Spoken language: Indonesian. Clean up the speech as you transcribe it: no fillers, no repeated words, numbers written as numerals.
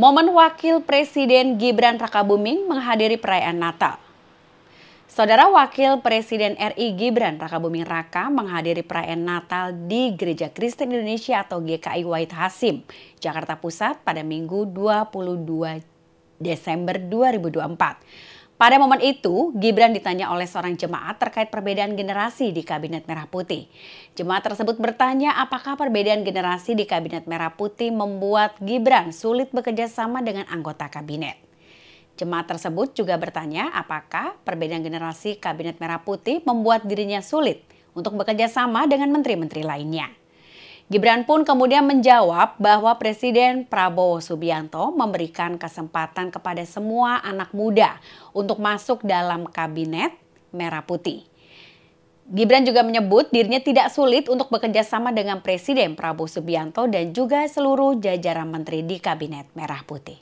Momen Wakil Presiden Gibran Rakabuming menghadiri perayaan Natal. Saudara Wakil Presiden RI Gibran Rakabuming Raka menghadiri perayaan Natal di Gereja Kristen Indonesia atau GKI Wahid Hasim, Jakarta Pusat pada Minggu 22 Desember 2024. Pada momen itu, Gibran ditanya oleh seorang jemaat terkait perbedaan generasi di Kabinet Merah Putih. Jemaat tersebut bertanya apakah perbedaan generasi di Kabinet Merah Putih membuat Gibran sulit bekerja sama dengan anggota kabinet. Jemaat tersebut juga bertanya apakah perbedaan generasi Kabinet Merah Putih membuat dirinya sulit untuk bekerja sama dengan menteri-menteri lainnya. Gibran pun kemudian menjawab bahwa Presiden Prabowo Subianto memberikan kesempatan kepada semua anak muda untuk masuk dalam Kabinet Merah Putih. Gibran juga menyebut dirinya tidak sulit untuk bekerja sama dengan Presiden Prabowo Subianto dan juga seluruh jajaran menteri di Kabinet Merah Putih.